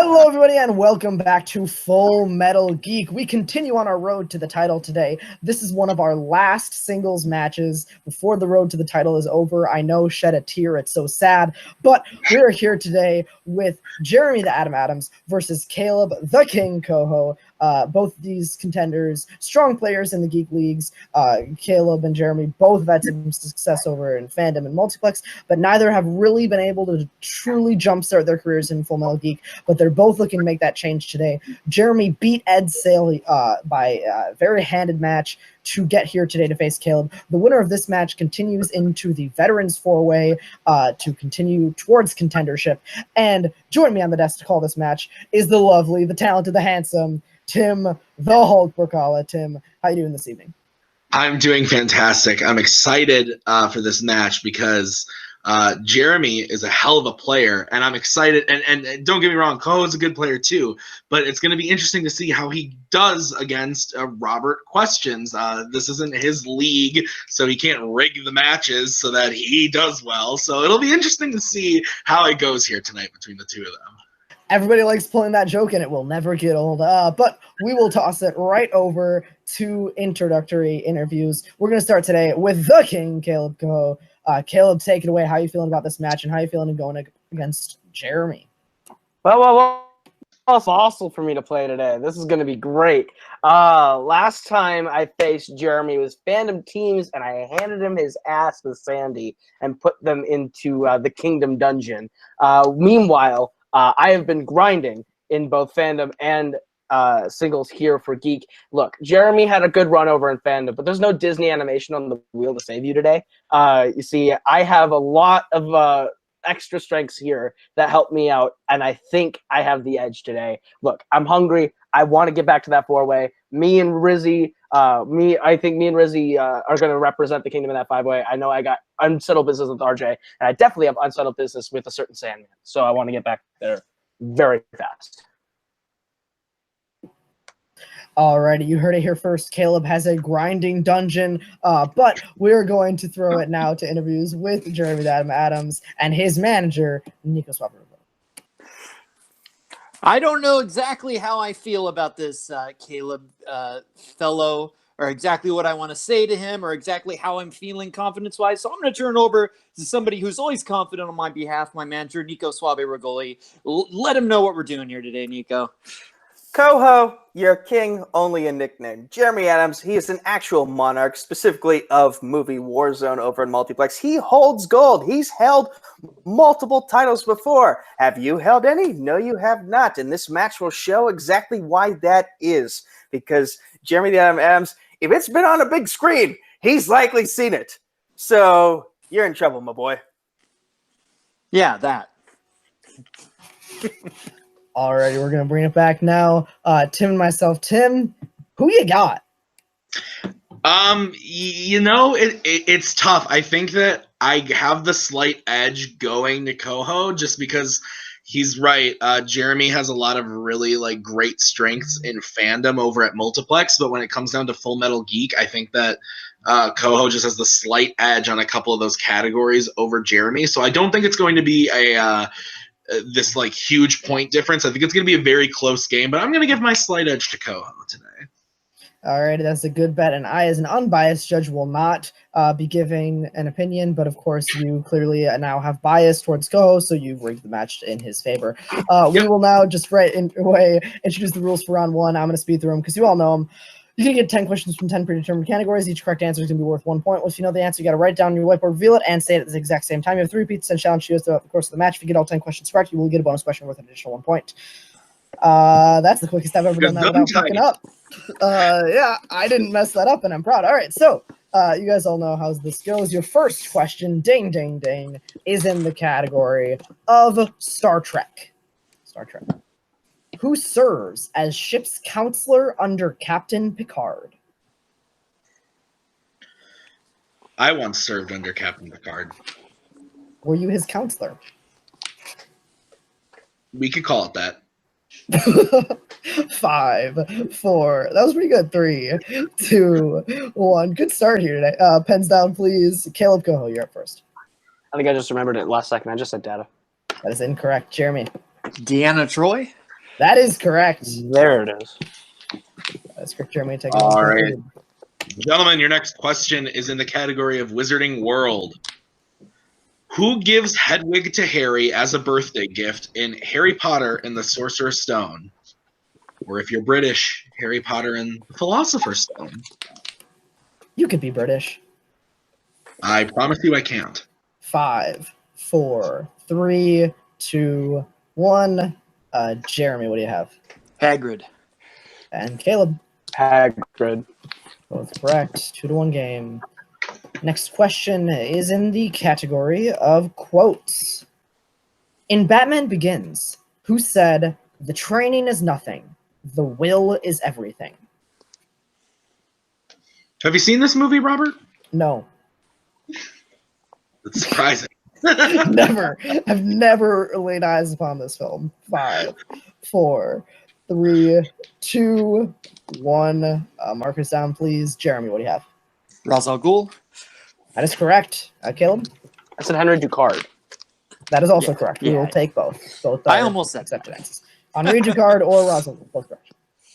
Hello, everybody, and welcome back to Full Metal Geek. We continue on our road to the title today. This is one of our last singles matches before the road to the title is over. I know, shed a tear, it's so sad, but we're here today with Jeremy the Atom Adams versus Kaleb the King Koho. Both these contenders, strong players in the Geek Leagues. Kaleb and Jeremy both have had some success over in fandom and multiplex, but neither have really been able to truly jumpstart their careers in Full Metal Geek, but they're both looking to make that change today. Jeremy beat Ed Sale by a very handed match to get here today to face Kaleb. The winner of this match continues into the Veterans Four-Way to continue towards contendership. And joining me on the desk to call this match is the lovely, the talented, the handsome Tim, the Hulk Burkala. Tim, how you doing this evening? I'm doing fantastic. I'm excited for this match because Jeremy is a hell of a player, and I'm excited. And don't get me wrong, Koho is a good player too, but it's going to be interesting to see how he does against Robert Questions. This isn't his league, so he can't rig the matches so that he does well. So it'll be interesting to see how it goes here tonight between the two of them. Everybody likes pulling that joke, and it will never get old. But we will toss it right over to introductory interviews. We're going to start today with the King, Kaleb Koho. Kaleb, take it away. How are you feeling about this match, and how are you feeling going against Jeremy? Well, it's awesome for me to play today. This is going to be great. Last time I faced Jeremy was fandom teams, and I handed him his ass with Sandy and put them into the Kingdom Dungeon. Meanwhile, I have been grinding in both fandom and singles here for Geek. Look, Jeremy had a good run over in fandom, but there's no Disney animation on the wheel to save you today. You see, I have a lot of extra strengths here that help me out, and I think I have the edge today. Look, I'm hungry. I want to get back to that four-way. I think me and Rizzy are going to represent the Kingdom in that five-way. I know I got unsettled business with RJ, and I definitely have unsettled business with a certain Sandman. So I want to get back there very fast. Alrighty, you heard it here first. Kaleb has a grinding dungeon, but we're going to throw it now to interviews with Jeremy the Atom Adams and his manager, Nico Swabber. I don't know exactly how I feel about this Kaleb fellow, or exactly what I want to say to him, or exactly how I'm feeling confidence-wise. So I'm going to turn over to somebody who's always confident on my behalf, my manager, Nico Suave Regoli. Let him know what we're doing here today, Nico. Koho, you're king, only a nickname. Jeremy Adams, he is an actual monarch, specifically of movie Warzone over in Multiplex. He holds gold. He's held multiple titles before. Have you held any? No, you have not. And this match will show exactly why that is. Because Jeremy the Atom Adams, if it's been on a big screen, he's likely seen it. So you're in trouble, my boy. Yeah, that. Alrighty, we're going to bring it back now. Tim and myself. Tim, who you got? It's tough. I think that I have the slight edge going to Koho just because he's right. Jeremy has a lot of really great strengths in fandom over at Multiplex, but when it comes down to Full Metal Geek, I think that Koho just has the slight edge on a couple of those categories over Jeremy. So I don't think it's going to be this huge point difference. I think it's going to be a very close game, but I'm going to give my slight edge to Koho today. Alrighty, that's a good bet, and I, as an unbiased judge, will not be giving an opinion, but of course you clearly now have bias towards Koho, so you've rigged the match in his favor. We will now just away introduce the rules for round one. I'm going to speed through them because you all know them. You're going to get 10 questions from 10 predetermined categories. Each correct answer is going to be worth 1 point. If you know the answer, you got to write it down on your whiteboard, reveal it, and say it at the exact same time. You have 3 repeats and challenge you throughout the course of the match. If you get all 10 questions correct, you will get a bonus question worth an additional 1 point. That's the quickest I've ever done that without fucking up. Yeah, I didn't mess that up, and I'm proud. All right, so you guys all know how this goes. Your first question, ding, ding, ding, is in the category of Star Trek. Star Trek. Who serves as ship's counselor under Captain Picard? I once served under Captain Picard. Were you his counselor? We could call it that. 5, 4. That was pretty good. 3, 2, 1. Good start here today. Pens down, please. Kaleb Koho, you're up first. I think I just remembered it last second. I just said data. That is incorrect. Jeremy. Deanna Troy? That is correct. There it is. That's correct, Jeremy. Take All 1 point right. lead. Gentlemen, your next question is in the category of Wizarding World. Who gives Hedwig to Harry as a birthday gift in Harry Potter and the Sorcerer's Stone? Or if you're British, Harry Potter and the Philosopher's Stone. You could be British. I promise you I can't. 5, 4, 3, 2, 1. Jeremy, what do you have? Hagrid. And Caleb. Hagrid. Both correct. 2-1 game. Next question is in the category of quotes. In Batman Begins, who said, "The training is nothing, the will is everything"? Have you seen this movie, Robert? No, It's surprising. never. I've never laid eyes upon this film. 5, 4, 3, 2, 1. Mark us down, please. Jeremy, what do you have? Ra's al Ghul. That is correct. Caleb? I said Henry Ducard. That is also correct. We Yeah. will take both. Both I are almost said accepted answers. Henri Ducard or Rosalind, both correct.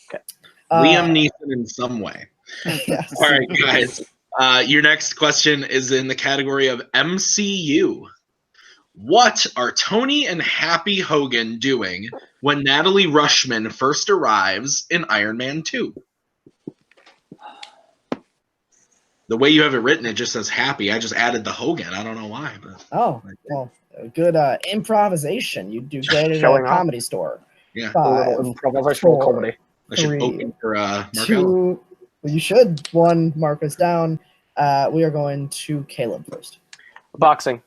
Okay. Liam Neeson in some way. Yes. All right, guys. Your next question is in the category of MCU. What are Tony and Happy Hogan doing when Natalie Rushman first arrives in Iron Man 2? The way you have it written, it just says Happy. I just added the Hogan. I don't know why. But Oh, well, good improvisation. You do great at a Showing off. comedy store. yeah, A little 5, improvisational 4, comedy. I should 3, open for Mark 2. Well, you should. 1, mark us down. We are going to Caleb first. Boxing.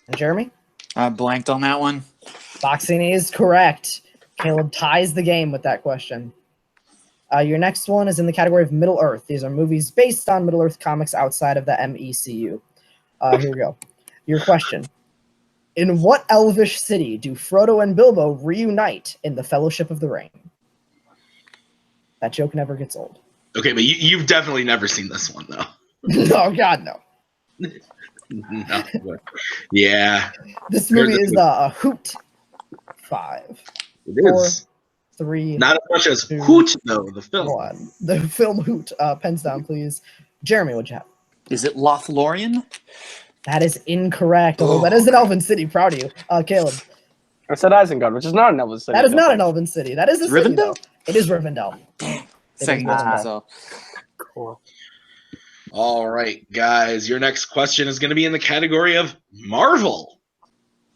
And Jeremy? I blanked on that one. Boxing is correct. Caleb ties the game with that question. Your next one is in the category of Middle Earth. These are movies based on Middle Earth comics outside of the MECU. Here we go. Your question. In what elvish city do Frodo and Bilbo reunite in the Fellowship of the Ring? That joke never gets old. Okay, but you've definitely never seen this one, though. No, God, no. No. Yeah, This movie is a hoot. 5, it 4, is. 3, Not as much as 2, Hoot, though, the film. 1. The film Hoot. Pens down, please. Jeremy, what'd you have? Is it Lothlorien? That is incorrect. Although that is an elven city. Proud of you. Caleb. I said Isengard, which is not an Elven city. That is not an elven city. That is a city, Rivendell? though. It is Rivendell. Second is guessing Rivendell. myself. Cool. All right, guys. Your next question is going to be in the category of Marvel.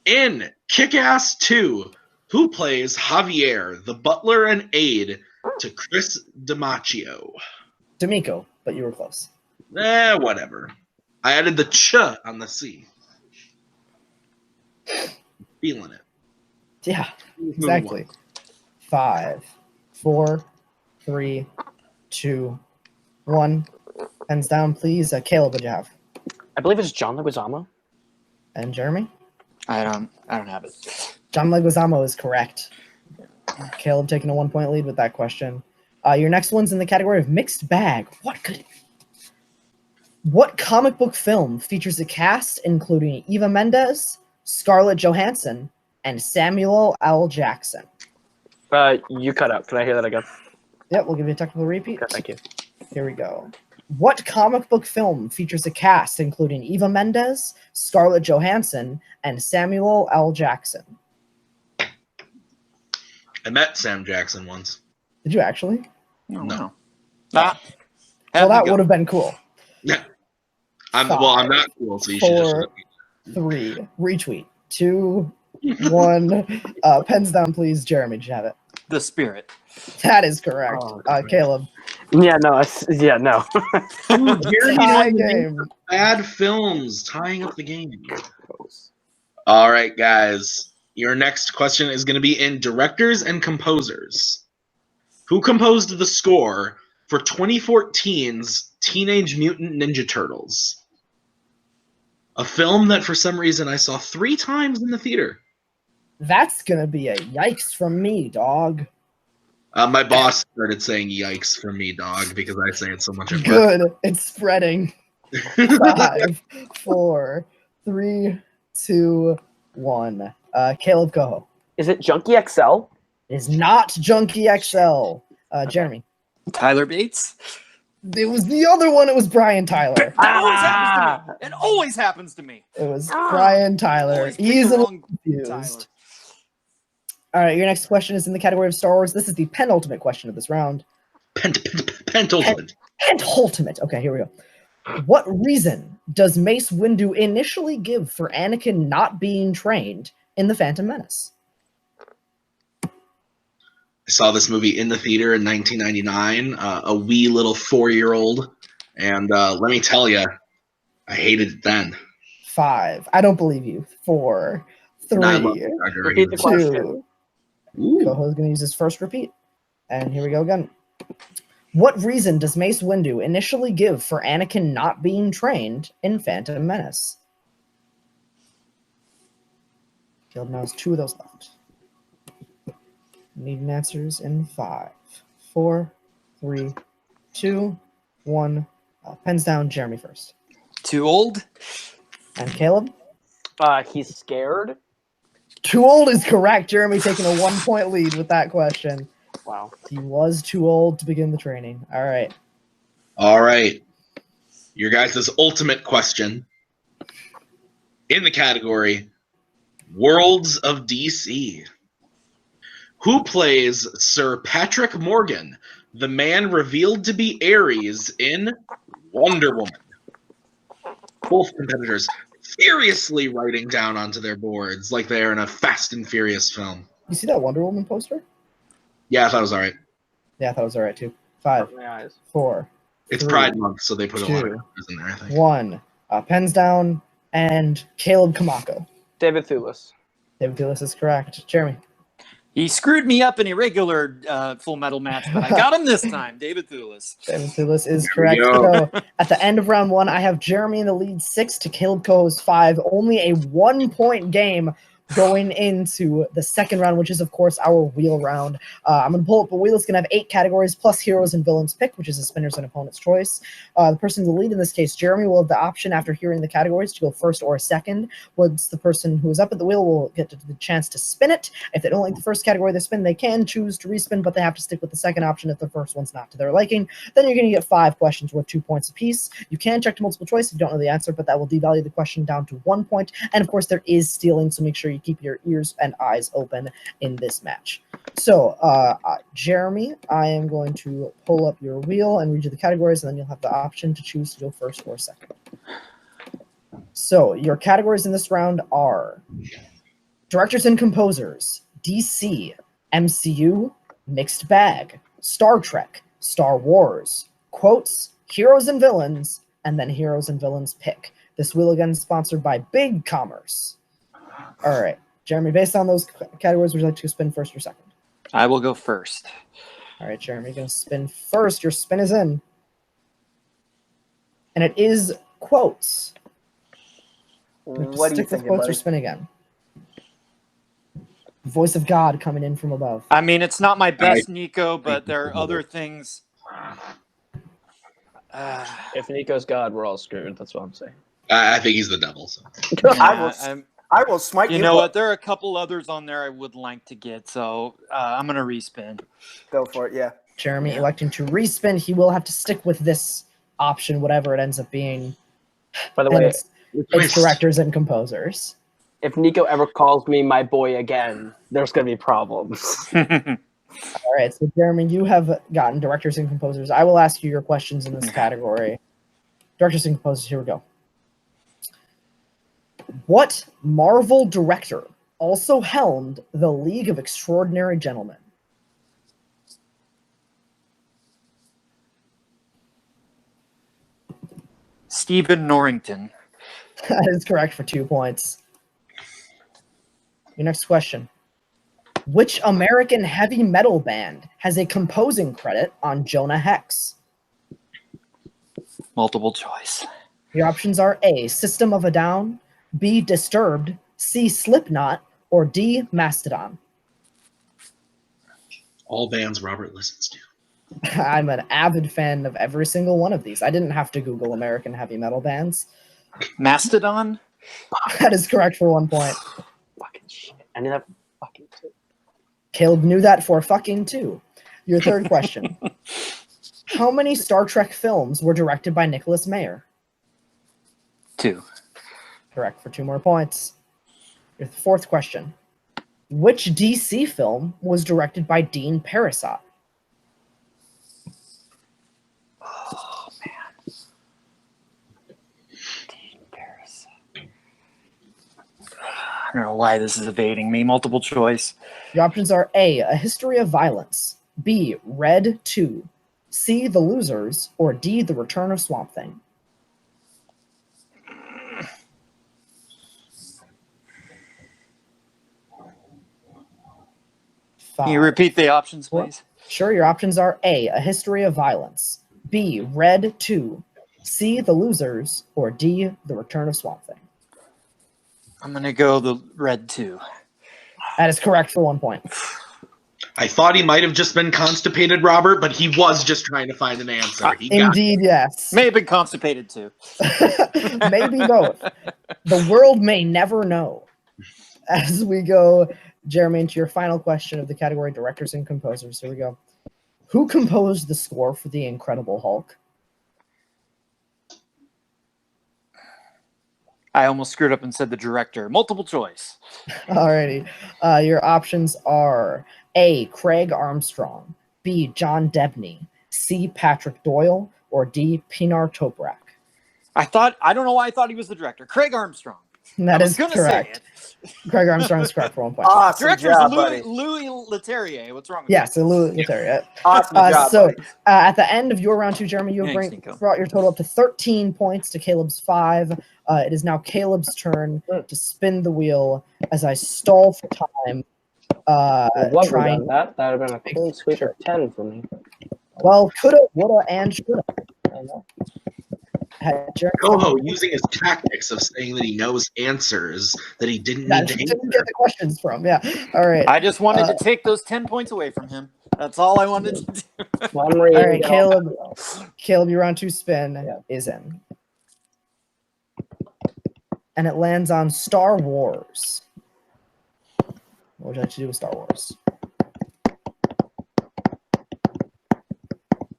In Kick-Ass 2, who plays Javier, the butler and aide to Chris DiMacchio? D'Amico, but you were close. Whatever. I added the ch on the C. Feeling it. Yeah, Moving exactly. on. 5, 4, 3, 2, 1. Pens down, please. Caleb, what'd you have? I believe it's John Leguizamo. And Jeremy? I don't have it. John Leguizamo is correct. Caleb taking a 1-point lead with that question. Your next one's in the category of mixed bag. What comic book film features a cast including Eva Mendes, Scarlett Johansson, and Samuel L. Jackson? You cut out. Can I hear that again? Yep, we'll give you a technical repeat. Okay, thank you. Here we go. What comic book film features a cast including Eva Mendes, Scarlett Johansson, and Samuel L. Jackson? I met Sam Jackson once. Did you actually? No. Well, that would have been cool. Yeah. I'm 5, not cool, so you should just 4, 3, retweet. 2, 1. Pens down, please. Jeremy, did you have it? The Spirit. That is correct. Oh, Caleb. Yeah, no. No. Jeremy Tie won the game. bad films, tying up the game. All right, guys. Your next question is going to be in directors and composers. Who composed the score for 2014's Teenage Mutant Ninja Turtles? A film that for some reason I saw 3 times in the theater. That's going to be a yikes from me, dog. My boss started saying yikes from me, dog, because I say it so much at work. Good. It's spreading. 5, 4, 3, 2, 1. Caleb Koho. Is it Junkie XL? It is not Junkie XL. Jeremy. Tyler Bates. It was the other one. It was Brian Tyler. That always happens to me. It always happens to me. It was Brian Tyler. Always pick the Easily wrong confused. Tyler. All right, your next question is in the category of Star Wars. This is the penultimate question of this round. Pentultimate. Penultimate. Okay, here we go. What reason does Mace Windu initially give for Anakin not being trained in The Phantom Menace? I saw this movie in the theater in 1999, a wee little 4-year-old, and let me tell you, I hated it then. 5. I don't believe you. 4, 3, And I love Jar Jar Repeat the 2. question. Koho's going to use his first repeat. And here we go again. What reason does Mace Windu initially give for Anakin not being trained in Phantom Menace? Caleb now has 2 of those left. Needing answers in 5, 4, 3, 2, 1. Pens down. Jeremy first. Too old? And Caleb? He's scared. Too old is correct. Jeremy taking a 1-point lead with that question. Wow. He was too old to begin the training. All right. All right. Your guys' ultimate question in the category Worlds of DC. Who plays Sir Patrick Morgan, the man revealed to be Ares in Wonder Woman? Both competitors furiously writing down onto their boards like they are in a Fast and Furious film. You see that Wonder Woman poster? Yeah, I thought it was all right. Yeah, I thought it was all right too. 5, My eyes. 4, It's 3, Pride Month, so they put a lot of 2, colors in there, I think. 1. Pens down. And Caleb Kamako. David Thewlis. David Thewlis is correct. Jeremy. He screwed me up in a regular Full Metal match, but I got him this time. David Thewlis. David Thewlis is There correct. we go. So at the end of round 1, I have Jeremy in the lead 6 to Caleb Koho's 5. Only a 1-point game going into the second round, which is, of course, our wheel round. I'm going to pull up a wheel. It's going to have 8 categories plus heroes and villains pick, which is a spinner's and opponent's choice. The person in the lead in this case, Jeremy, will have the option after hearing the categories to go first or second. Once the person who is up at the wheel will get the chance to spin it. If they don't like the first category they spin, they can choose to respin, but they have to stick with the second option if the first one's not to their liking. Then you're going to get 5 questions worth 2 points apiece. You can check to multiple choice if you don't know the answer, but that will devalue the question down to 1 point. And of course, there is stealing, so make sure you keep your ears and eyes open in this match. So, Jeremy, I am going to pull up your wheel and read you the categories, and then you'll have the option to choose to go first or second. So, your categories in this round are Directors and Composers, DC, MCU, Mixed Bag, Star Trek, Star Wars, Quotes, Heroes and Villains, and then Heroes and Villains Pick. This wheel again is sponsored by Big Commerce. All right. Jeremy, based on those categories, would you like to spin first or second? I will go first. All right, Jeremy, you're going to spin first. Your spin is in. And it is quotes. What do you Stick with think, quotes buddy? or spin again? Voice of God coming in from above. I mean, it's not my best, Nico, but there are other things. If Nico's God, we're all screwed. That's what I'm saying. I think he's the devil. So. I will smite you. You know what? There are a couple others on there I would like to get, so I'm going to respin. Go for it, yeah. Jeremy electing to respin. He will have to stick with this option, whatever it ends up being. By the And way, it's directors and composers. if Nico ever calls me my boy again, there's going to be problems. All right, so Jeremy, you have gotten directors and composers. I will ask you your questions in this category. Directors and composers, here we go. What Marvel director also helmed the League of Extraordinary Gentlemen? Stephen Norrington. That is correct for 2 points. Your next question. Which American heavy metal band has a composing credit on Jonah Hex? Multiple choice. Your options are A, System of a Down, B, Disturbed, C, Slipknot, or D, Mastodon. All bands Robert listens to. I'm an avid fan of every single one of these. I didn't have to Google American heavy metal bands. Caleb knew that for fucking two. Your third question. How many Star Trek films were directed by Nicholas Meyer? 2. Correct for 2 more points. Your fourth question. Which DC film was directed by Dean Parasot? Oh, man. Dean Parasot. I don't know why this is evading me. Multiple choice. Your options are A, A History of Violence, B, Red 2, C, The Losers, or D, The Return of Swamp Thing. Can you repeat the options, please? Sure, your options are A, A History of Violence, B, Red 2, C, The Losers, or D, The Return of Swamp Thing. I'm going to go the Red 2. That is correct for 1 point. I thought he might have just been constipated, Robert, but he was just trying to find an answer. He got Indeed, yes. May have been constipated, too. Maybe both. The world may never know. As we go, Jeremy, into your final question of the category directors and composers. Here we go. Who composed the score for The Incredible Hulk? I almost screwed up and said the director. Multiple choice. Alrighty. Your options are A, Craig Armstrong, B, John Debney, C, Patrick Doyle, or D, Pinar Toprak. I don't know why I thought he was the director. Craig Armstrong. That I is was gonna correct. say it. Craig Armstrong is correct for 1 point. Awesome Director's job, Louis buddy. Leterrier. What's wrong with Yes, Louis Leterrier. Awesome job, So buddy. at the end of your round 2, Jeremy, you Thanks, have Nico. brought your total up to 13 points to Caleb's 5. It is now Caleb's turn to spin the wheel as I stall for time. What Trying. that would have been a clean sweep of 10 for me. Well, coulda, woulda, and shoulda. I know. Had Jeremy Koho using his tactics of saying that he knows answers that he didn't that need to didn't answer. get the questions from. Yeah. All right. I just wanted to take those 10 points away from him. That's all I wanted to do. Well, I'm ready All to right, get Caleb. off. Caleb, your round 2 spin is in. And it lands on Star Wars. What would you like to do with Star Wars?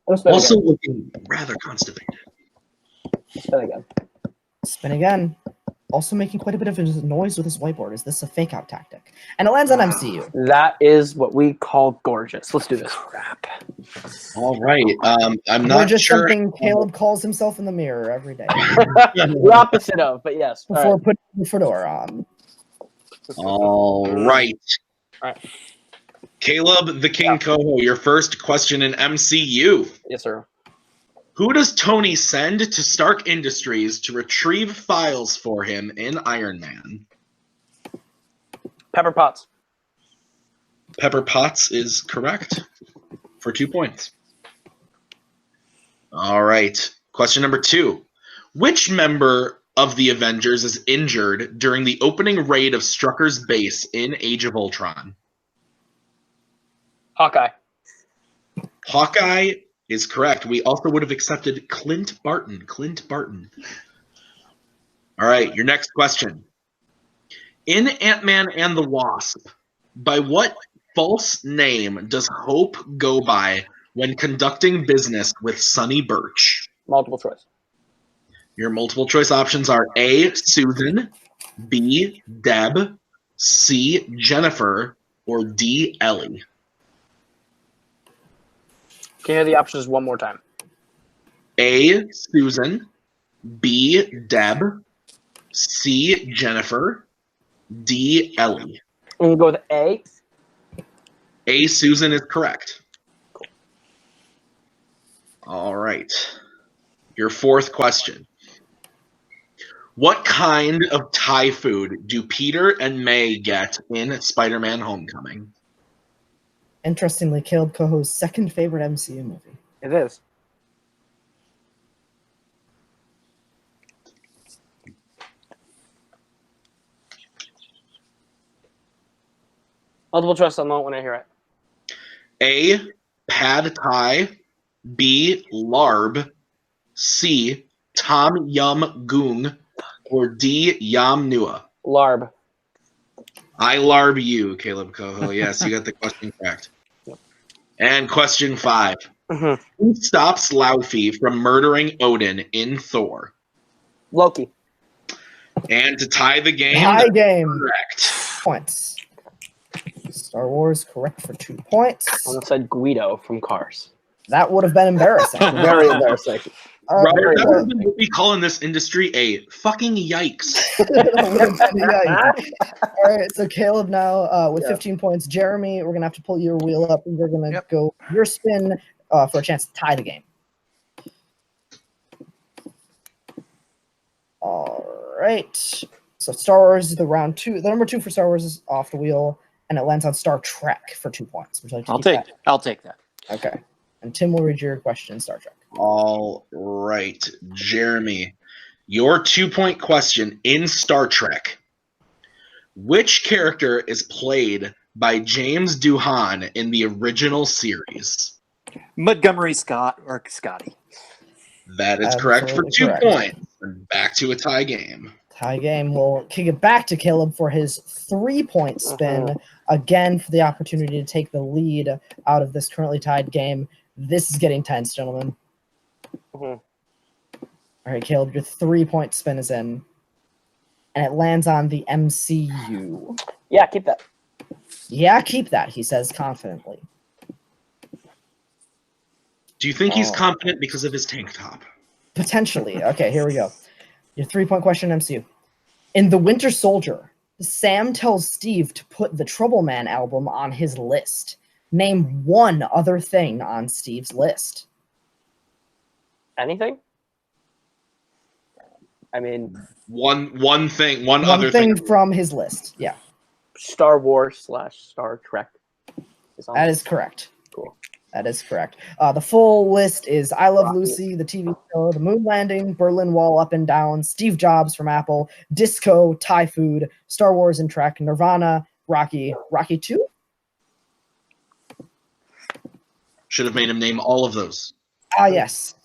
I'm spinning Also again. looking rather constipated. Spin again. Spin again. Also making quite a bit of noise with his whiteboard. Is this a fake out tactic? And it lands on MCU. That is what we call gorgeous. Let's do this. Crap. All right. I'm Or not just sure. something Caleb calls himself in the mirror every day The opposite of, but yes. All before right. putting the fedora on. All right. All right. Caleb the King Koho, your first question in MCU. Yes, sir. Who does Tony send to Stark Industries to retrieve files for him in Iron Man? Pepper Potts. Pepper Potts is correct for 2 points. All right. Question number 2. Which member of the Avengers is injured during the opening raid of Strucker's base in Age of Ultron? Hawkeye. Hawkeye is correct. We also would have accepted Clint Barton. Clint Barton. All right, your next question. In Ant-Man and the Wasp, by what false name does Hope go by when conducting business with Sonny Birch? Multiple choice. Your multiple choice options are A, Susan, B, Deb, C, Jennifer, or D, Ellie. Can you hear the options one more time? A, Susan, B, Deb, C, Jennifer, D, Ellie. I'm going to go with A. A, Susan is correct. All right. Your fourth question. What kind of Thai food do Peter and May get in Spider-Man Homecoming? Interestingly, Caleb Koho's second favorite MCU movie. It is. Multiple choice on the when I hear it. A, Pad Thai, B, Larb, C, Tom Yum Goong, or D, Yam Nua. Larb. I larb you, Caleb Koho. Yes, you got the question correct. And question 5. Mhm. Who stops Laufey from murdering Odin in Thor? Loki. And to tie the game, Tie that's game. correct. Points. Star Wars correct for 2 points. Almost said Guido from Cars. That would have been embarrassing. Very embarrassing. Robert, that so- would have been what we call in this industry a fucking yikes. That would have been yikes. All right, so Caleb now with Yeah. 15 points. Jeremy, we're gonna have to pull your wheel up. You're gonna Yep. go your spin for a chance to tie the game. All right. So Star Wars is the round 2. The number 2 for Star Wars is off the wheel, and it lands on Star Trek for 2 points. Would you like to I'll keep take that? it. I'll take that. Okay. And Tim will read your question in Star Trek. All right, Jeremy, your 2-point question in Star Trek. Which character is played by James Doohan in the original series? Montgomery Scott or Scotty. That is correct for Absolutely 2 correct. points. And back to a tie game. Tie game. We'll kick it back to Caleb for his 3-point spin. Again, for the opportunity to take the lead out of this currently tied game. This is getting tense, gentlemen. Mhm. All right, Caleb, your 3-point spin is in. And it lands on the MCU. Yeah, keep that. Yeah, keep that, he says confidently. Do you think he's Oh. confident because of his tank top? Potentially. Okay, here we go. Your 3-point question, MCU. In The Winter Soldier, Sam tells Steve to put the Trouble Man album on his list. Name one other thing on Steve's list. Anything? I mean, One thing, One other thing thing. from his list. Yeah, Star Wars / Star Trek. that is correct. Cool. That is correct. The full list is I Love Rocky. Lucy, the TV show, The Moon Landing, Berlin Wall Up and Down, Steve Jobs from Apple, Disco, Thai Food, Star Wars and Trek, Nirvana, Rocky 2? Should have made him name all of those. Ah, yes.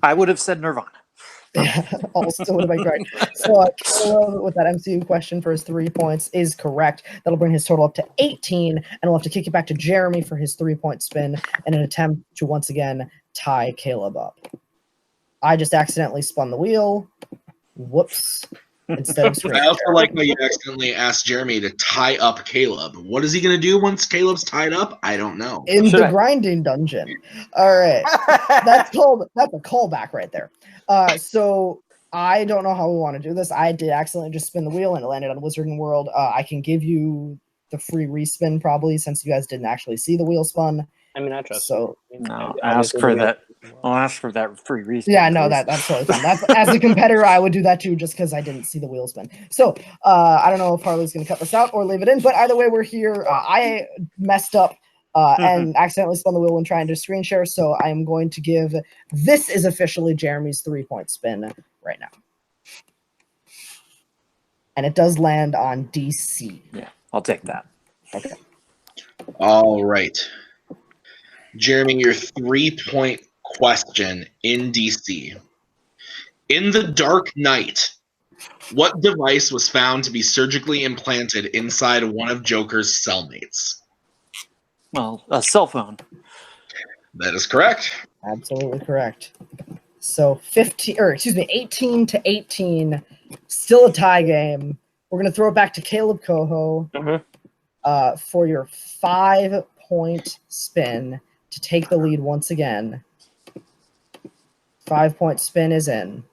I would have said Nirvana. Also would have been correct. So Caleb, with that MCU question for his 3 points is correct. That'll bring his total up to 18, and we'll have to kick it back to Jeremy for his 3-point spin in an attempt to once again tie Caleb up. I just accidentally spun the wheel. Whoops. Instead of screen I also share. like how you accidentally asked Jeremy to tie up Caleb. What is he going to do once Caleb's tied up? I don't know. In Should the I- grinding dungeon. All right. That's a callback right there. So I don't know how we want to do this. I did accidentally just spin the wheel and it landed on Wizarding World. I can give you the free respin probably since you guys didn't actually see the wheel spun. I mean, I trust. So No, I ask obviously for do that. I'll ask for that free reason. yeah, no, that's totally fine. That's as a competitor, I would do that too, just because I didn't see the wheel spin. So I don't know if Harley's going to cut this out or leave it in, but either way, we're here. I messed up and accidentally spun the wheel when trying to screen share, so I am going to give this is officially Jeremy's 3-point spin right now, and it does land on DC. Yeah, I'll take that. Okay. All right. Jeremy, your 3-point question in DC. In The Dark Knight, what device was found to be surgically implanted inside one of Joker's cellmates? Well, a cell phone. That is correct. Absolutely correct. So 18 to 18, still a tie game. We're gonna throw it back to Caleb Koho for your 5-point spin to take the lead once again. 5-point spin is in,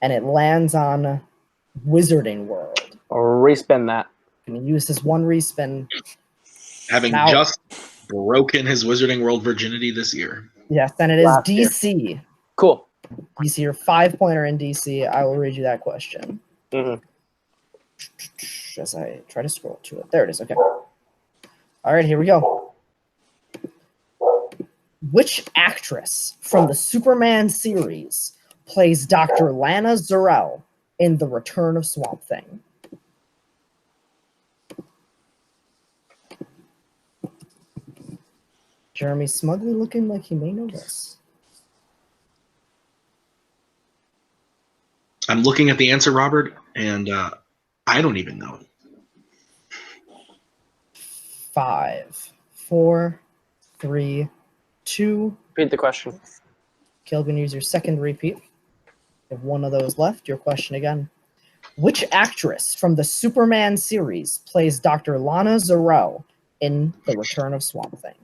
and it lands on Wizarding World. Or respin that. Can you use this one respin? Having Now- just broken his Wizarding World virginity this year. Yes, and it is Last year. DC. Cool. DC, your 5-pointer in DC. I will read you that question. Mhm. As I try to scroll to it. There it is. Okay. All right, here we go. Which actress from the Superman series plays Dr. Lana Zor-El in The Return of Swamp Thing? Jeremy smugly looking like he may know this. I'm looking at the answer, Robert, and I don't even know. 5, 4, 3, 2. Repeat the question. Caleb, gonna use your second repeat. You have one of those left. Your question again. Which actress from the Superman series plays Dr. Lana Zero in The Return of Swamp Thing?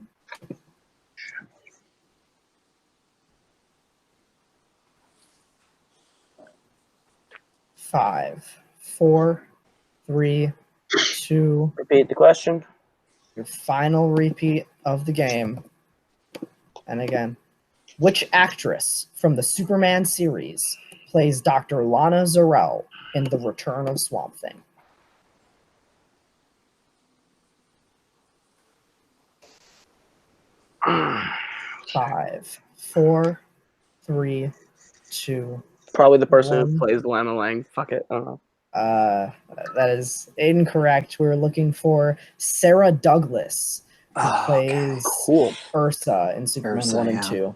Five, 4, 3, 2. Repeat the question. Your final repeat of the game. And again, which actress from the Superman series plays Dr. Lana Zero in The Return of Swamp Thing? Five, 4, 3, 2. Probably the person One. who plays Lana Lang. Fuck it. I don't know. That is incorrect. We're looking for Sarah Douglas, who plays Cool. Ursa in Superman Ursa, 1 and yeah. 2.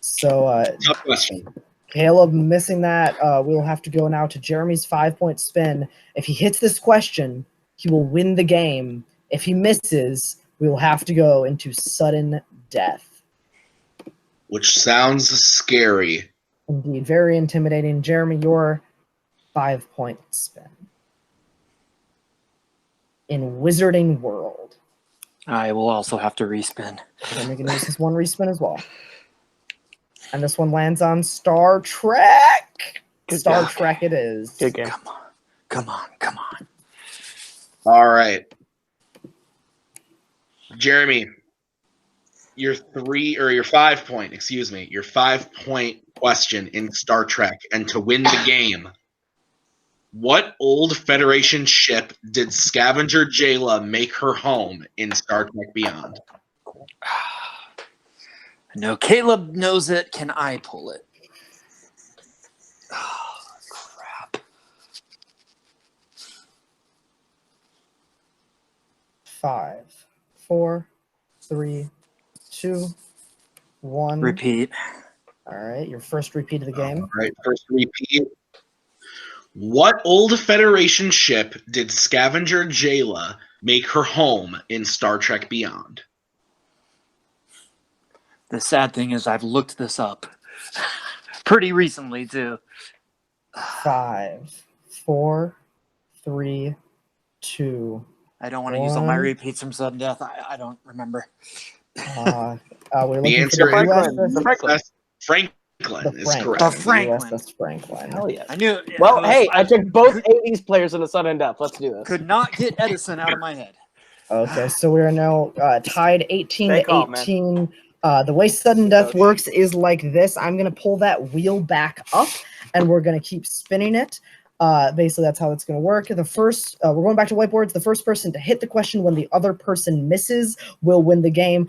So, Tough question. Caleb missing that. We'll have to go now to Jeremy's 5-point spin. If he hits this question, he will win the game. If he misses, we will have to go into sudden death. Which sounds scary. Indeed, very intimidating. Jeremy, your 5-point spin. In Wizarding World. I will also have to respin. Jeremy can use this one respin as well. And this one lands on Star Trek. Good Star job. Trek it is. Good game. Come on. All right. Jeremy, your 5-point question in Star Trek. And to win the game, what old Federation ship did Scavenger Jayla make her home in Star Trek Beyond? No, Caleb knows it. Can I pull it? Oh, crap. 5, 4, 3, 2, 1. Repeat. All right, your first repeat of the game. All right, first repeat. What old Federation ship did Scavenger Jayla make her home in Star Trek Beyond? The sad thing is I've looked this up pretty recently, too. 5, 4, 3, 2. I don't want to use all my One. repeats from sudden death. I don't remember. We're The looking answer for is the Franklin. Franklin is correct. The Franklin. USS Franklin. Hell yeah. I knew. Well, hey, I I took both 80s players in a sudden death. Let's do this. could not get Edison out of my head. Okay, so we are now tied 18 Stay to calm, man. 18. The way sudden death works is like this. I'm going to pull that wheel back up, and we're going to keep spinning it. Basically, that's how it's going to work. The first, we're going back to whiteboards. The first person to hit the question when the other person misses will win the game.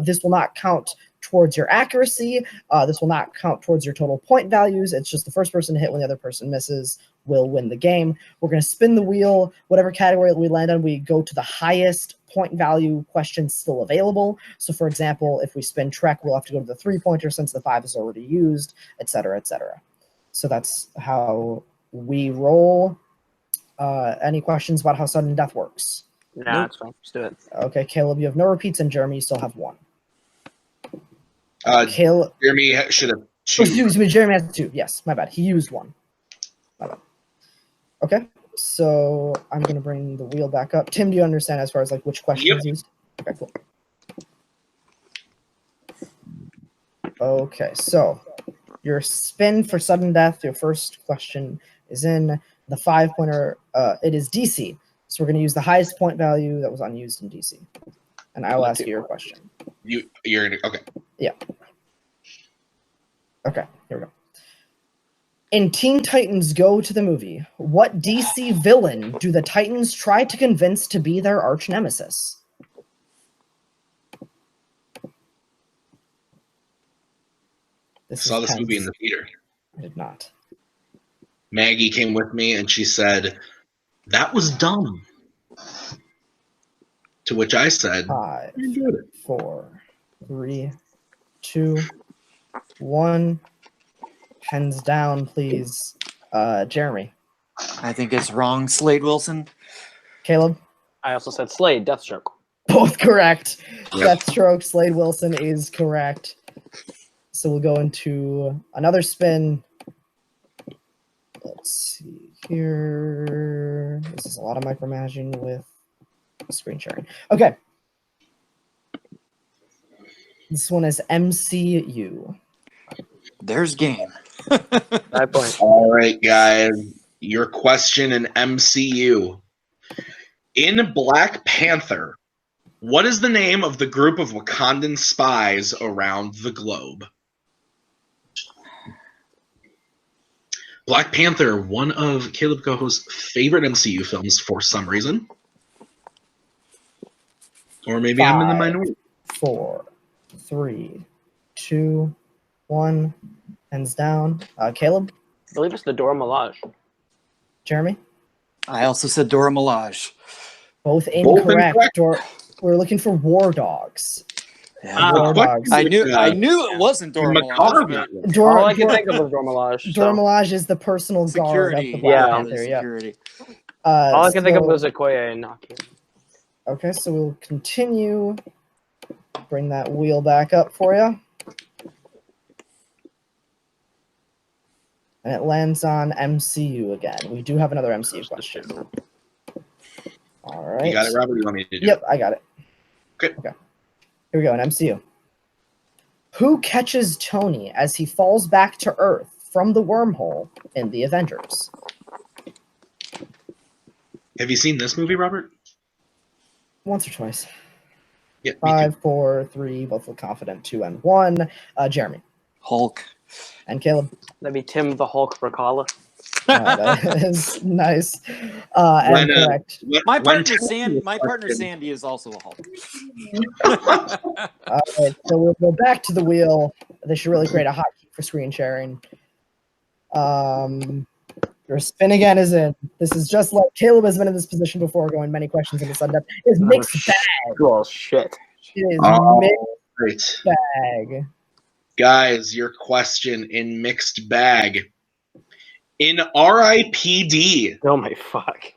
This will not count towards your accuracy. This will not count towards your total point values. It's just the first person to hit when the other person misses will win the game. We're going to spin the wheel. Whatever category that we land on, we go to the highest point value question still available. So, for example, if we spin Trek, we'll have to go to the 3-pointer since the 5 is already used, et cetera, et cetera. So that's how we roll. Any questions about how sudden death works? Nah, it's fine. Let's do it. Okay, Caleb, you have no repeats, and Jeremy, you still have 1. Uh, Caleb, Jeremy should have two. excuse me, Jeremy has 2. Yes, my bad. He used 1. My bad. Okay, so I'm going to bring the wheel back up. Tim, do you understand as far as like which questions used? Okay, cool. Okay, so your spin for sudden death, your first question is in the 5-pointer. It is DC. So we're going to use the highest point value that was unused in DC. And I will ask you your question. You're okay. Yeah. Okay, here we go. In Teen Titans Go to the Movie, what DC villain do the Titans try to convince to be their arch nemesis? I saw this movie in the theater. I did not. Maggie came with me and she said, "That was dumb." To which I said, 5, "You did it." 4, 3, 2, 1. Hands down, please. Jeremy. I think it's wrong, Slade Wilson. Caleb? I also said Slade, Deathstroke. Both correct. Yep. Deathstroke, Slade Wilson is correct. So we'll go into another spin. Let's see here. This is a lot of micromanaging with screen sharing. Okay. This one is MCU. There's game. 5 points. All right, guys. Your question in MCU. In Black Panther, what is the name of the group of Wakandan spies around the globe? Black Panther, one of Kaleb Koho's favorite MCU films for some reason. Or maybe I'm in the 5, minority. 4, 3, 2, 1. Hands down. Kaleb? I believe it's the Dora Milaje. Jeremy? I also said Dora Milaje. Both Both incorrect. incorrect. We're looking for War Dogs. Yeah, War what- Dogs. I knew it wasn't Dora Macabre. Milaje. All I can think of is Dora Milaje. Dora so- Milaje is the personal guard of Security. the Black Yeah. Panther. Yeah. Security. All I can think of So- was Okoye and Nakia. Okay, so we'll continue. Bring that wheel back up for you. And it lands on MCU again. We do have another MCU question. All right. You got it, Robert? You want me to do Yep, I got it. Okay. Here we go, an MCU. Who catches Tony as he falls back to Earth from the wormhole in the Avengers? Have you seen this movie, Robert? Once or twice. Yeah, me too. 5, 4, 3, both look confident. 2 and 1. Jeremy Hulk. and Kaleb. That'd be Tim the Hulk Bracala. That is nice. When, And correct. My when partner Tony was Sandy question- is also a Hulk. All right, so we'll go back to the wheel. They should really create a hotkey for screen sharing. Your spin again is in. This is just like Kaleb has been in this position before, going many questions into sudden death. It's mixed bag. Well, shit. It is Oh, mixed great. bag. Guys, your question in mixed bag. In RIPD, Oh my fuck.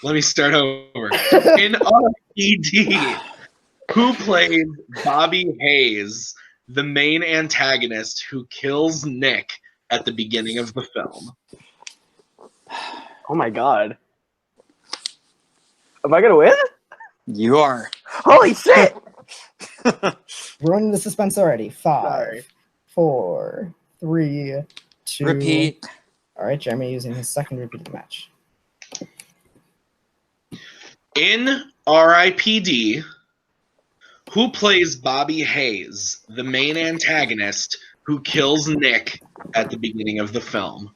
let me start over. In RIPD, who plays Bobby Hayes, the main antagonist who kills Nick at the beginning of the film? Oh my god. Am I gonna win? You are. Holy shit! Ruining the suspense already. 5, Sorry. 4, 3, 2. Repeat. All right, Jeremy using his second repeat of the match. In RIPD, who plays Bobby Hayes, the main antagonist who kills Nick at the beginning of the film?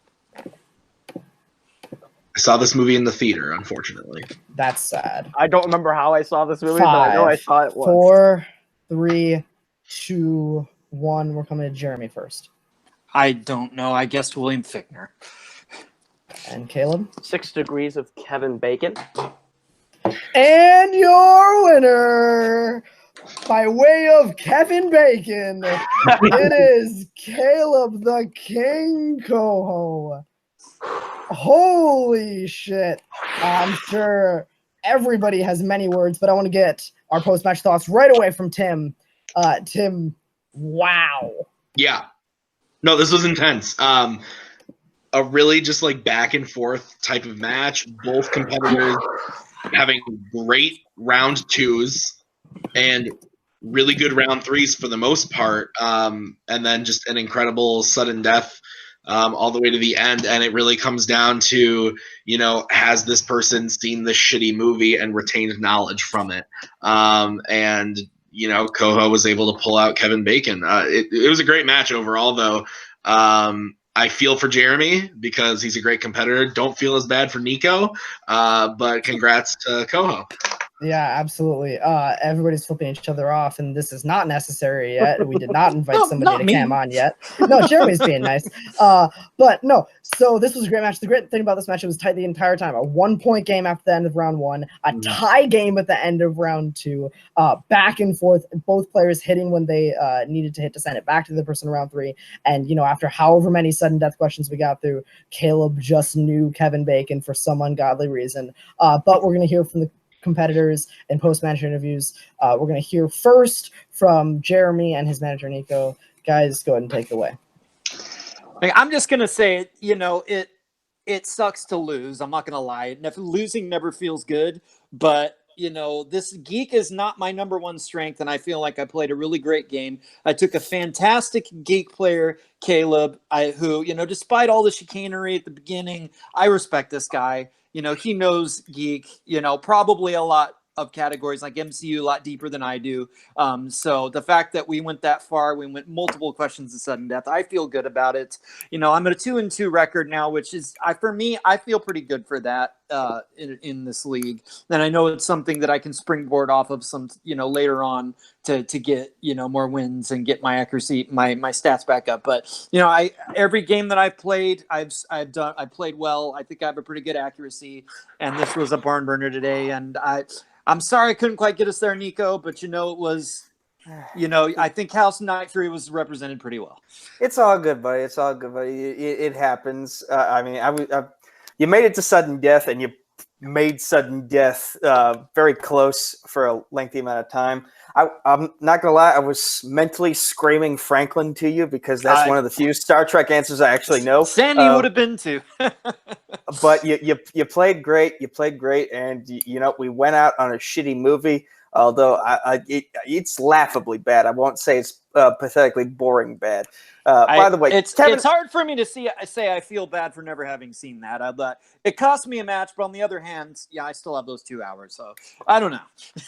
I saw this movie in the theater, unfortunately. That's sad. I don't remember how I saw this movie, but I know I 5, saw it once. 4, 3, 2, 1. We're coming to Jeremy first. I don't know. I guess William Fichtner. And Kaleb. 6 Degrees of Kevin Bacon. And your winner, by way of Kevin Bacon, it is Kaleb the King Koho. Holy shit. I'm sure everybody has many words, but I want to get our post-match thoughts right away from Tim. Tim, wow. Yeah. No, this was intense. A really just like back and forth type of match. Both competitors having great round twos and really good round threes for the most part. And then just an incredible sudden death all the way to the end. And it really comes down to, you know, has this person seen this shitty movie and retained knowledge from it? And, you know, Koho was able to pull out Kevin Bacon. It was a great match overall, though. I feel for Jeremy because he's a great competitor. Don't feel as bad for Nico, but congrats to Koho. Yeah, absolutely. Everybody's flipping each other off, and this is not necessary yet. We did not invite No, somebody not to me. cam on yet. No, Jeremy's being nice. But no, so this was a great match. The great thing about this match, it was tight the entire time. A 1-point game after the end of round 1, a tie game at the end of round 2, back and forth, both players hitting when they needed to hit to send it back to the person in round 3. And, after however many sudden death questions we got through, Kaleb just knew Kevin Bacon for some ungodly reason. But we're going to hear from the competitors and post-match interviews. We're going to hear first from Jeremy and his manager, Nico. Guys, go ahead and take it away. I'm just going to say, it sucks to lose. I'm not going to lie. Losing never feels good, but this Geek is not my number one strength, and I feel like I played a really great game. I took a fantastic Geek player, Kaleb, who, despite all the chicanery at the beginning, I respect this guy. He knows Geek, probably a lot of categories like MCU a lot deeper than I do. So the fact that we went that far, we went multiple questions of sudden death, I feel good about it. I'm at a 2-2 record now, which is, for me, I feel pretty good for that in this league. And I know it's something that I can springboard off of some, later on to get, more wins and get my accuracy, my stats back up. But, every game that I've played, I played well. I think I have a pretty good accuracy, and this was a barn burner today. And I'm sorry I couldn't quite get us there, Nico, but it was, I think House Night Fury was represented pretty well. It's all good, buddy. It's all good, buddy. It happens. You made it to sudden death, and you made sudden death very close for a lengthy amount of time. I'm not gonna lie, I was mentally screaming Franklin to you because that's one of the few Star Trek answers I actually know. Sandy would have been too. But you played great. You played great, and we went out on a shitty movie. Although it's laughably bad. I won't say it's pathetically boring bad. By the way, it's Kevin, it's hard for me to say I feel bad for never having seen that. It cost me a match, but on the other hand, I still have those 2 hours. So I don't know.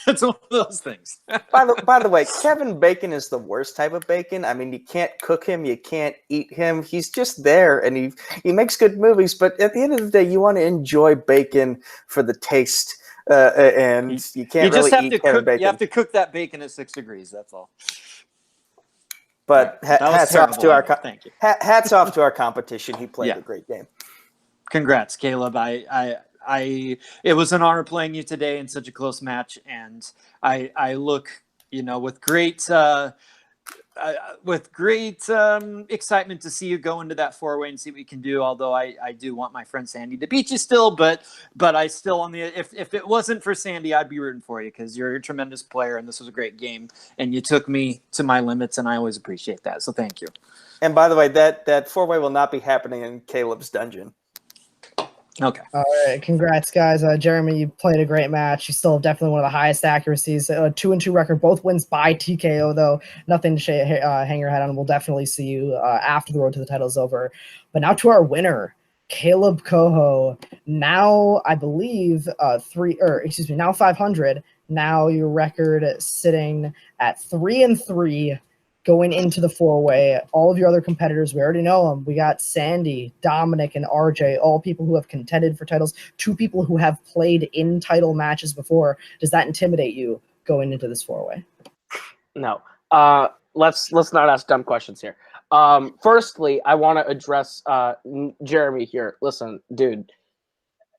It's one of those things. by the way, Kevin Bacon is the worst type of bacon. I mean, you can't cook him, you can't eat him. He's just there, and he makes good movies. But at the end of the day, you want to enjoy bacon for the taste. And you can't really eat Kevin Bacon. You have to cook that bacon at 6 degrees. That's all. But hats off to Thank you. Hats off to our competition. He played a great game. Congrats, Kaleb. It was an honor playing you today in such a close match, and I look, with great excitement to see you go into that 4-way and see what you can do. Although I do want my friend Sandy to beat you still, but I still if it wasn't for Sandy, I'd be rooting for you because you're a tremendous player and this was a great game and you took me to my limits and I always appreciate that. So thank you. And by the way, that 4-way will not be happening in Kaleb's dungeon. Okay. All right. Congrats, guys. Jeremy, you played a great match. You still have definitely one of the highest accuracies. 2-2 record. Both wins by TKO, though. Nothing to hang your head on. We'll definitely see you after the road to the title is over. But now to our winner, Kaleb Koho. Now, I believe, now 500. Now your record sitting at 3-3. Going into the 4-way, all of your other competitors, we already know them. We got Sandy, Dominic, and RJ, all people who have contended for titles, 2 people who have played in title matches before. Does that intimidate you going into this 4-way? No. Let's not ask dumb questions here. Firstly, I want to address Jeremy here. Listen, dude,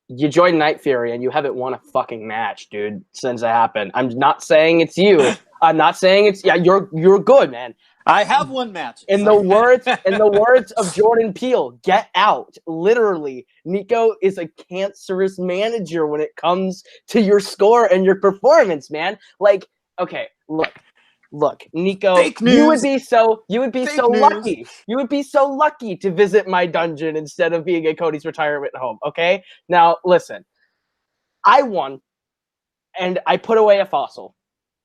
you joined Night Fury and you haven't won a fucking match, dude, since it happened. I'm not saying it's you. I'm not saying it's you're good, man. I have one match. In the words of Jordan Peele, get out. Literally, Nico is a cancerous manager when it comes to your score and your performance, man. Like, okay, look, Nico, you would be so lucky. You would be so lucky to visit my dungeon instead of being at Cody's retirement home, okay? Now, listen. I won, and I put away a fossil.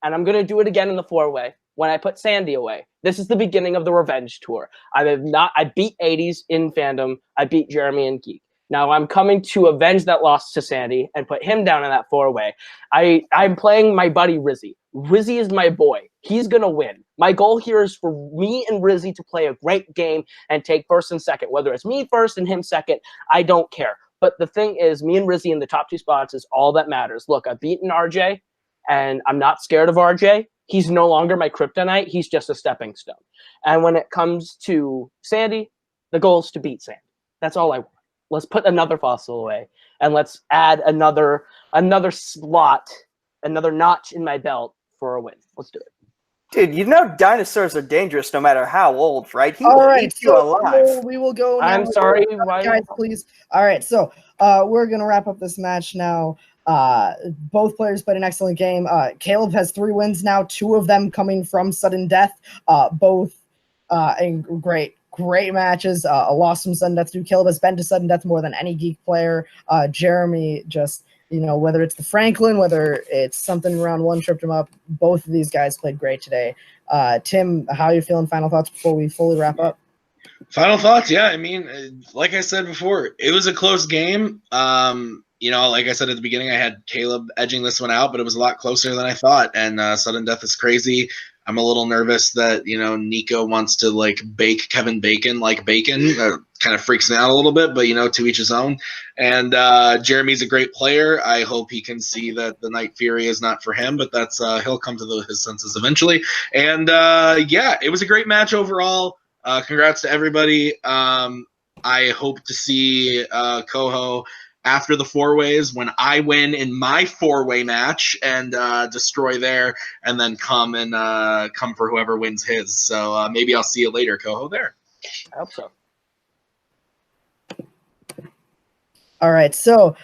And I'm going to do it again in the 4-way when I put Sandy away. This is the beginning of the revenge tour. I beat 80s in fandom. I beat Jeremy and Geek. Now I'm coming to avenge that loss to Sandy and put him down in that 4-way. I'm playing my buddy Rizzy. Rizzy is my boy. He's going to win. My goal here is for me and Rizzy to play a great game and take first and second. Whether it's me first and him second, I don't care. But the thing is, me and Rizzy in the top 2 spots is all that matters. Look, I've beaten RJ. and I'm not scared of RJ. He's no longer my kryptonite. He's just a stepping stone. And when it comes to Sandy, the goal is to beat Sandy. That's all I want. Let's put another fossil away, and let's add another slot, another notch in my belt for a win. Let's do it. Dude, you know dinosaurs are dangerous no matter how old, right? He All will right, eat you alive. we will go now. I'm sorry, why? Guys, please. All right, so we're going to wrap up this match now. Both players played an excellent game. Kaleb has 3 wins now, 2 of them coming from sudden death. Both in great matches. A loss from sudden death too. Kaleb has been to sudden death more than any Geek player. Jeremy just, whether it's the Franklin, whether it's something round 1 tripped him up, both of these guys played great today. Tim, how are you feeling? Final thoughts before we fully wrap up? Final thoughts, yeah. I mean, like I said before, it was a close game. Like I said at the beginning, I had Kaleb edging this one out, but it was a lot closer than I thought. And sudden death is crazy. I'm a little nervous that, Nico wants to, bake Kevin Bacon like bacon. That kind of freaks me out a little bit, but, to each his own. And Jeremy's a great player. I hope he can see that the Night Fury is not for him, but that's he'll come to his senses eventually. And, it was a great match overall. Congrats to everybody. I hope to see Koho after the 4-ways when I win in my 4-way match and destroy there, and then come for whoever wins his. So maybe I'll see you later, Koho, there. I hope so. All right, so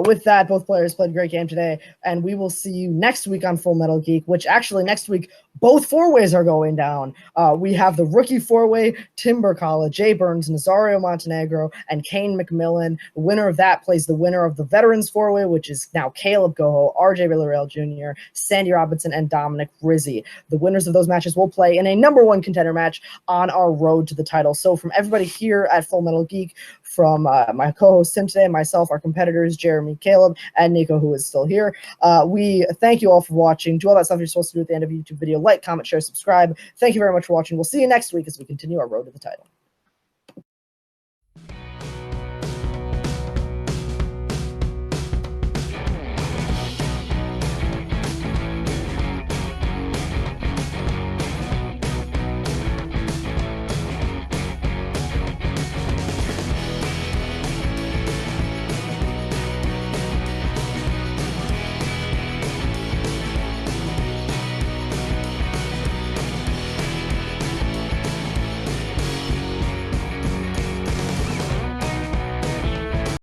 with that, both players played a great game today, and we will see you next week on Full Metal Geek, which actually next week, both 4-ways are going down. We have the rookie 4-way, Tim Berkala, Jay Burns, Nazario Montenegro, and Kane McMillan. The winner of that plays the winner of the Veterans 4-way, which is now Kaleb Koho, RJ Villarreal Jr., Sandy Robinson, and Dominic Rizzi. The winners of those matches will play in a #1 contender match on our road to the title. So from everybody here at Full Metal Geek, from my co-host Tim today, myself, our competitors, Jeremy, Kaleb, and Nico, who is still here. We thank you all for watching. Do all that stuff you're supposed to do at the end of a YouTube video. Like, comment, share, subscribe. Thank you very much for watching. We'll see you next week as we continue our road to the title.